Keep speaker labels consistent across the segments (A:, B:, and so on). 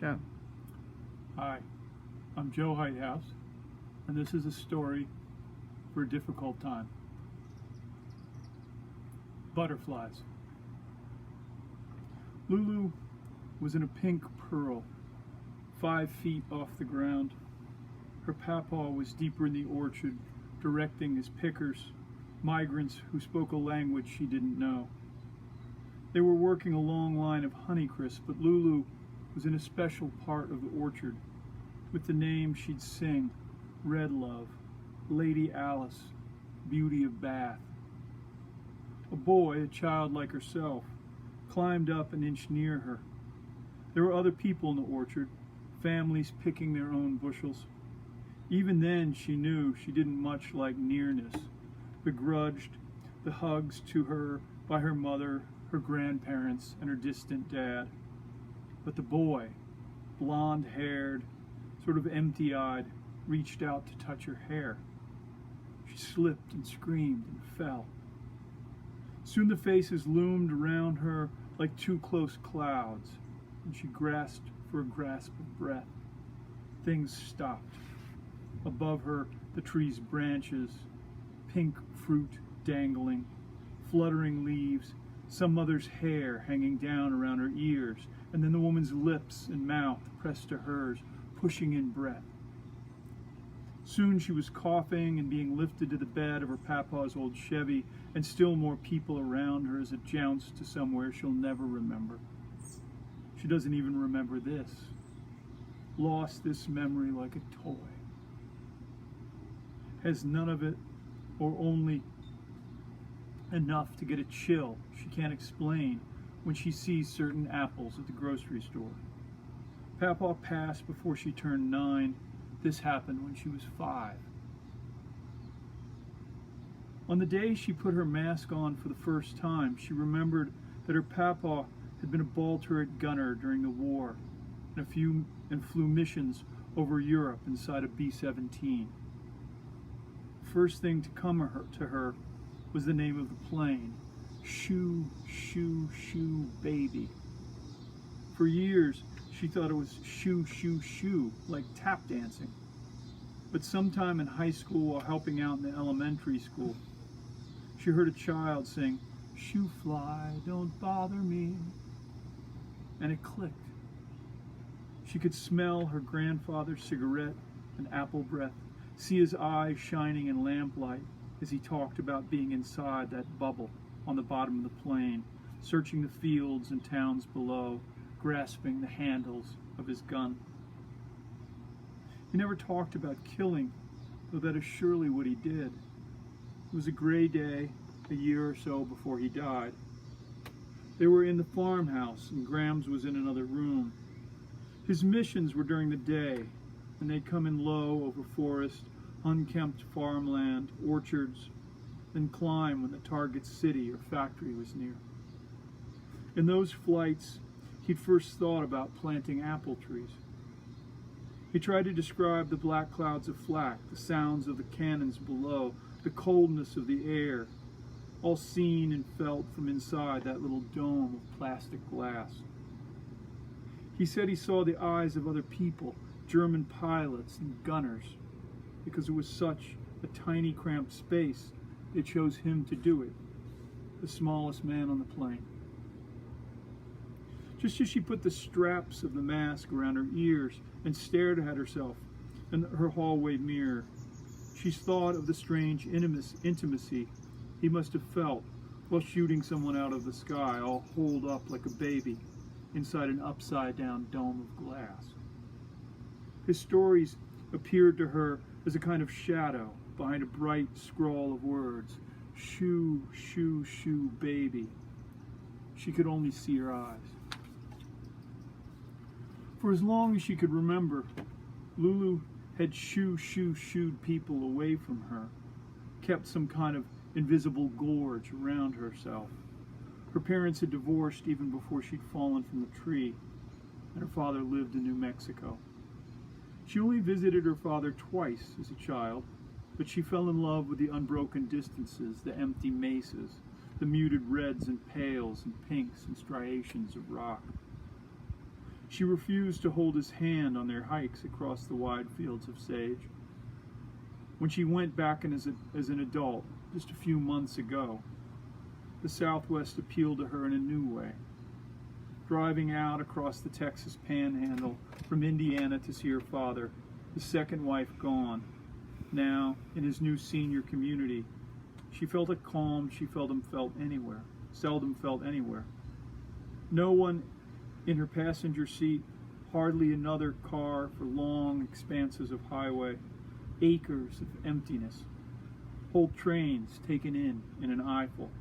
A: Go.
B: Hi, I'm Joe Heithaus, and this is a story for a difficult time. Butterflies. Lulu was in a pink pearl, 5 feet off the ground. Her papaw was deeper in the orchard, directing his pickers, migrants who spoke a language she didn't know. They were working a long line of honeycrisp, but Lulu was in a special part of the orchard, with the name she'd sing, Red Love, Lady Alice, Beauty of Bath. A boy, a child like herself, climbed up an inch near her. There were other people in the orchard, families picking their own bushels. Even then she knew she didn't much like nearness, begrudged the hugs to her by her mother, her grandparents, and her distant dad. But the boy, blonde-haired, sort of empty-eyed, reached out to touch her hair. She slipped and screamed and fell. Soon the faces loomed around her like two close clouds, and she grasped for a grasp of breath. Things stopped. Above her, the tree's branches, pink fruit dangling, fluttering leaves, some mother's hair hanging down around her ears, and then the woman's lips and mouth pressed to hers, pushing in breath. Soon she was coughing and being lifted to the bed of her papa's old Chevy, and still more people around her as it jounced to somewhere she'll never remember. She doesn't even remember this. Lost this memory like a toy. Has none of it, or only enough to get a chill she can't explain when she sees certain apples at the grocery store. Papa passed before she turned 9. This happened when she was 5. On the day she put her mask on for the first time, she remembered that her papa had been a ball turret gunner during the war and flew missions over Europe inside a B-17. First thing to come to her was the name of the plane, Shoo, Shoo, Shoo, Baby. For years, she thought it was shoo, shoo, shoo, like tap dancing. But sometime in high school, while helping out in the elementary school, she heard a child sing, "Shoo fly, don't bother me," and it clicked. She could smell her grandfather's cigarette and apple breath, see his eyes shining in lamplight as he talked about being inside that bubble on the bottom of the plane, searching the fields and towns below, grasping the handles of his gun. He never talked about killing, though that is surely what he did. It was a gray day, a year or so before he died. They were in the farmhouse, and Grams was in another room. His missions were during the day, and they'd come in low over forest, unkempt farmland, orchards, then climb when the target city or factory was near. In those flights, he'd first thought about planting apple trees. He tried to describe the black clouds of flak, the sounds of the cannons below, the coldness of the air, all seen and felt from inside that little dome of plastic glass. He said he saw the eyes of other people, German pilots and gunners. Because it was such a tiny, cramped space, they chose him to do it, the smallest man on the plane. Just as she put the straps of the mask around her ears and stared at herself in her hallway mirror, she thought of the strange intimacy he must have felt while shooting someone out of the sky, all holed up like a baby inside an upside-down dome of glass. His stories appeared to her as a kind of shadow behind a bright scrawl of words. Shoo, shoo, shoo, baby. She could only see her eyes. For as long as she could remember, Lulu had shoo, shoo, shooed people away from her, kept some kind of invisible gorge around herself. Her parents had divorced even before she'd fallen from the tree, and her father lived in New Mexico. She only visited her father twice as a child, but she fell in love with the unbroken distances, the empty mesas, the muted reds and pales and pinks and striations of rock. She refused to hold his hand on their hikes across the wide fields of sage. When she went back as an adult, just a few months ago, the Southwest appealed to her in a new way. Driving out across the Texas Panhandle from Indiana to see her father, his second wife gone, now in his new senior community, she felt a calm she seldom felt anywhere. No one in her passenger seat, hardly another car for long expanses of highway, acres of emptiness, whole trains taken in an eyeful.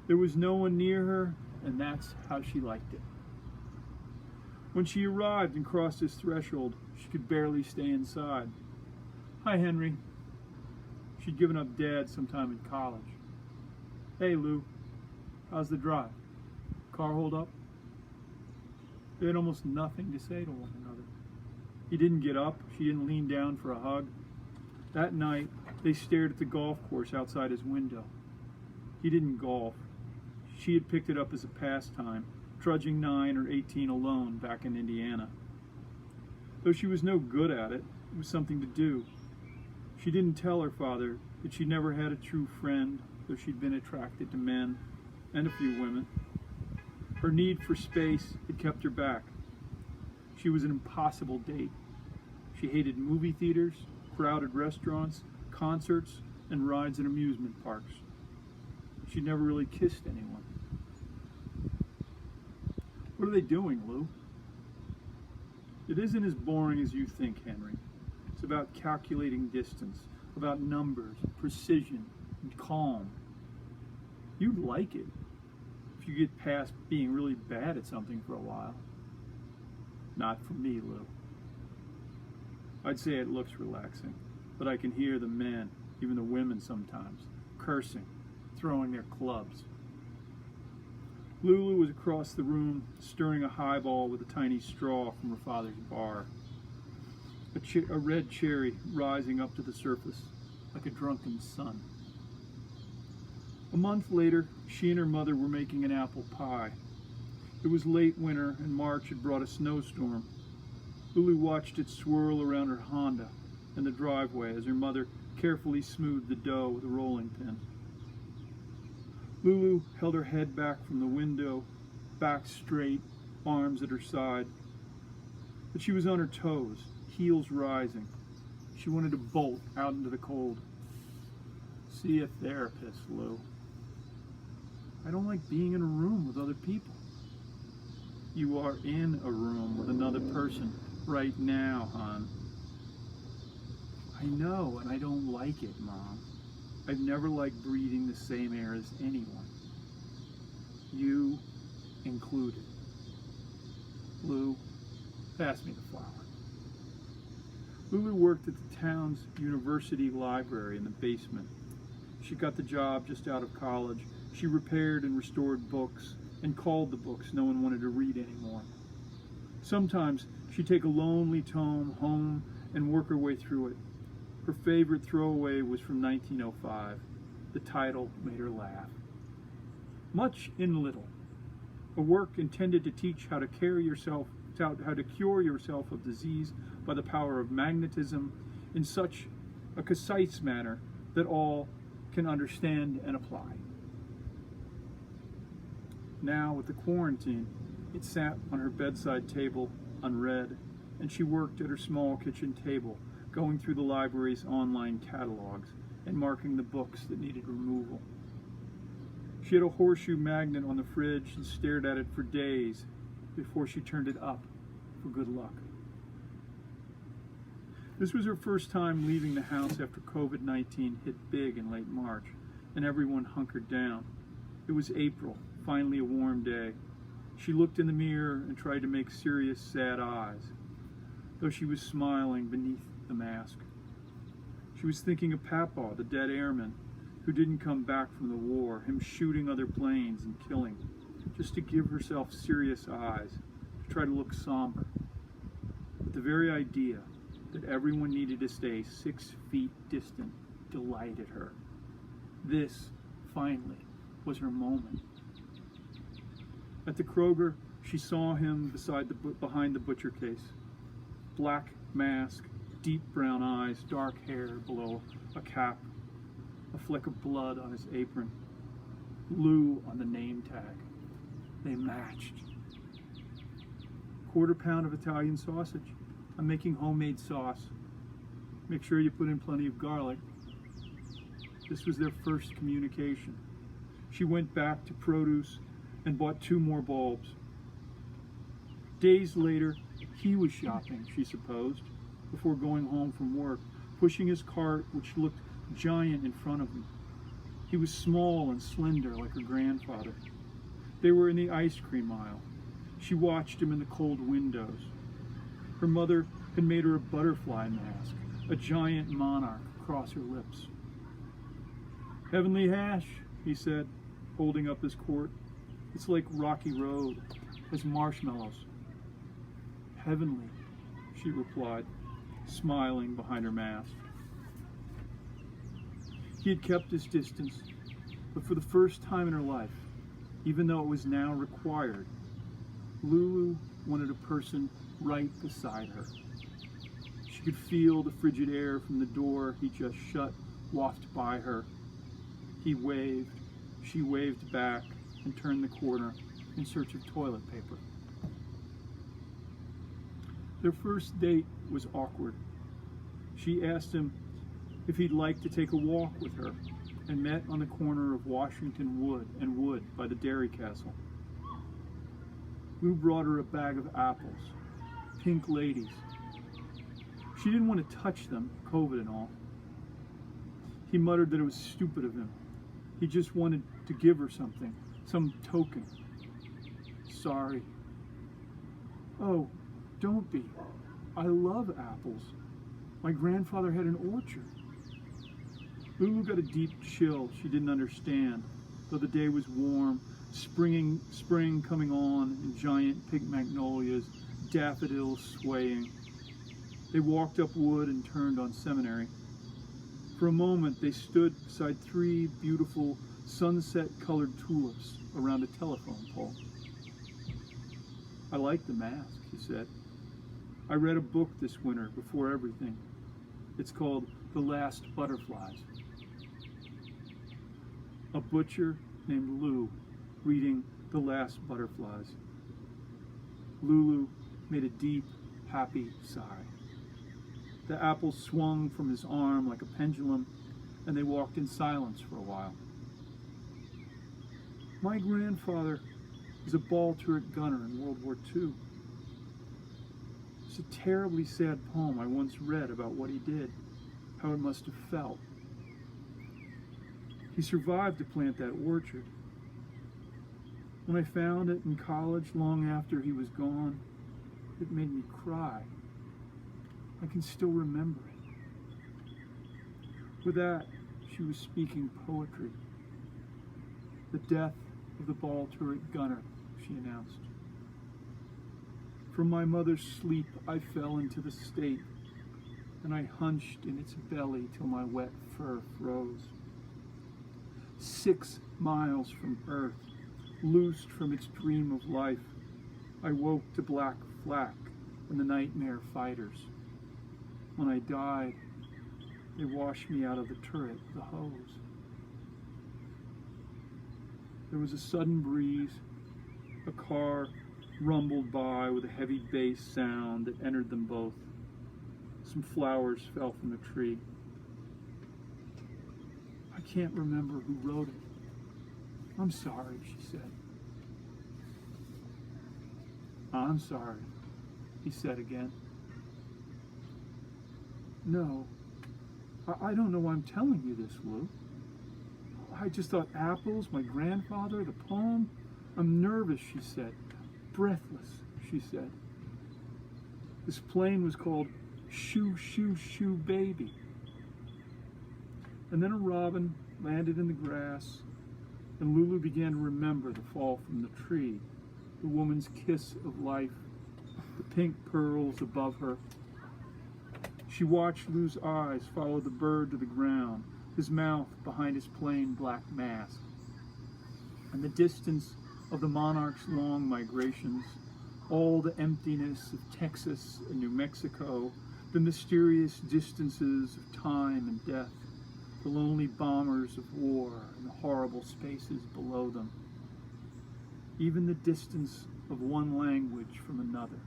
B: There was no one near her, and that's how she liked it. When she arrived and crossed his threshold, she could barely stay inside. "Hi, Henry." She'd given up Dad sometime in college. "Hey, Lou, how's the drive? Car hold up?" They had almost nothing to say to one another. He didn't get up. She didn't lean down for a hug. That night, they stared at the golf course outside his window. He didn't golf. She had picked it up as a pastime, trudging 9 or 18 alone back in Indiana. Though she was no good at it, it was something to do. She didn't tell her father that she'd never had a true friend, though she'd been attracted to men and a few women. Her need for space had kept her back. She was an impossible date. She hated movie theaters, crowded restaurants, concerts, and rides at amusement parks. She'd never really kissed anyone. "What are they doing, Lou?" "It isn't as boring as you think, Henry. It's about calculating distance, about numbers, precision, and calm. You'd like it if you get past being really bad at something for a while." "Not for me, Lou. I'd say it looks relaxing, but I can hear the men, even the women sometimes, cursing, throwing their clubs." Lulu was across the room, stirring a highball with a tiny straw from her father's bar. A red cherry rising up to the surface like a drunken sun. A month later, she and her mother were making an apple pie. It was late winter, and March had brought a snowstorm. Lulu watched it swirl around her Honda in the driveway as her mother carefully smoothed the dough with a rolling pin. Lulu held her head back from the window, back straight, arms at her side. But she was on her toes, heels rising. She wanted to bolt out into the cold. "See a therapist, Lou." "I don't like being in a room with other people." "You are in a room with another person right now, hon." "I know, and I don't like it, Mom. I've never liked breathing the same air as anyone. You included." "Lou, pass me the flower." Lulu worked at the town's university library in the basement. She got the job just out of college. She repaired and restored books and called the books no one wanted to read anymore. Sometimes she'd take a lonely tome home and work her way through it. Her favorite throwaway was from 1905. The title made her laugh. Much in Little, a work intended to teach how to cure yourself of disease by the power of magnetism in such a concise manner that all can understand and apply. Now, with the quarantine, it sat on her bedside table unread, and she worked at her small kitchen table, going through the library's online catalogs and marking the books that needed removal. She had a Horseshoe Magnet on the fridge and stared at it for days before she turned it up for good luck. This was her first time leaving the house after COVID-19 hit big in late March, and everyone hunkered down. It was April, finally a warm day. She looked in the mirror and tried to make serious, sad eyes, though she was smiling beneath the mask. She was thinking of Papa, the dead airman, who didn't come back from the war, him shooting other planes and killing, just to give herself serious eyes, to try to look somber. But the very idea that everyone needed to stay 6 feet distant delighted her. This, finally, was her moment. At the Kroger, She saw him behind the butcher case. Black mask, deep brown eyes, dark hair below a cap, a fleck of blood on his apron. Lou on the name tag. They matched. Quarter pound of Italian sausage. I'm making homemade sauce. Make sure you put in plenty of garlic. This was their first communication. She went back to produce and bought 2 more bulbs. Days later, he was shopping, she supposed, before going home from work, pushing his cart, which looked giant in front of him. He was small and slender like her grandfather. They were in the ice cream aisle. She watched him in the cold windows. Her mother had made her a butterfly mask, a giant monarch across her lips. "Heavenly hash," he said, holding up his quart. "It's like Rocky Road, has marshmallows." "Heavenly," she replied, smiling behind her mask. He had kept his distance, but for the first time in her life, even though it was now required, Lulu wanted a person right beside her. She could feel the frigid air from the door he just shut waft by her. He waved, she waved back, and turned the corner in search of toilet paper. Their first date was awkward. She asked him if he'd like to take a walk with her, and met on the corner of Washington and Wood by the Dairy Castle. Lou brought her a bag of apples, pink ladies. She didn't want to touch them, COVID and all. He muttered that it was stupid of him. He just wanted to give her something, some token. "Sorry." "Oh, don't be. I love apples. My grandfather had an orchard." Lulu got a deep chill she didn't understand, though the day was warm, spring coming on, and giant pink magnolias, daffodils swaying. They walked up Wood and turned on Seminary. For a moment, they stood beside 3 beautiful sunset-colored tulips around a telephone pole. "I like the mask," he said. "I read a book this winter before everything. It's called The Last Butterflies." A butcher named Lou reading The Last Butterflies. Lulu made a deep, happy sigh. The apple swung from his arm like a pendulum, and they walked in silence for a while. "My grandfather was a ball turret gunner in World War II. It's a terribly sad poem I once read about what he did, how it must have felt. He survived to plant that orchard. When I found it in college long after he was gone, it made me cry. I can still remember it." With that, she was speaking poetry. "The death of the ball turret gunner," she announced. "From my mother's sleep I fell into the state, and I hunched in its belly till my wet fur froze. 6 miles from Earth, loosed from its dream of life, I woke to black flak and the nightmare fighters. When I died, they washed me out of the turret with a hose." There was a sudden breeze. A car rumbled by with a heavy bass sound that entered them both. Some flowers fell from the tree. "I can't remember who wrote it. I'm sorry," she said. "I'm sorry," he said again. "No, I don't know why I'm telling you this, Lou. I just thought apples, my grandfather, the poem. I'm nervous," she said. "Breathless," she said. "This plane was called Shoo, Shoo, Shoo, Baby." And then a robin landed in the grass, and Lulu began to remember the fall from the tree, the woman's kiss of life, the pink pearls above her. She watched Lou's eyes follow the bird to the ground, his mouth behind his plain black mask. In the distance, of the monarch's long migrations, all the emptiness of Texas and New Mexico, the mysterious distances of time and death, the lonely bombers of war and the horrible spaces below them, even the distance of one language from another.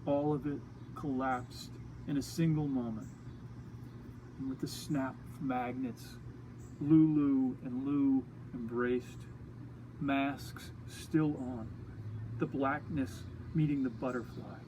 B: All of it collapsed in a single moment, and with the snap of magnets, Lulu and Lou embraced, masks still on, the blackness meeting the butterfly.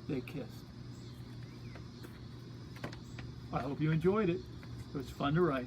B: They kissed. I hope you enjoyed it. It was fun to write.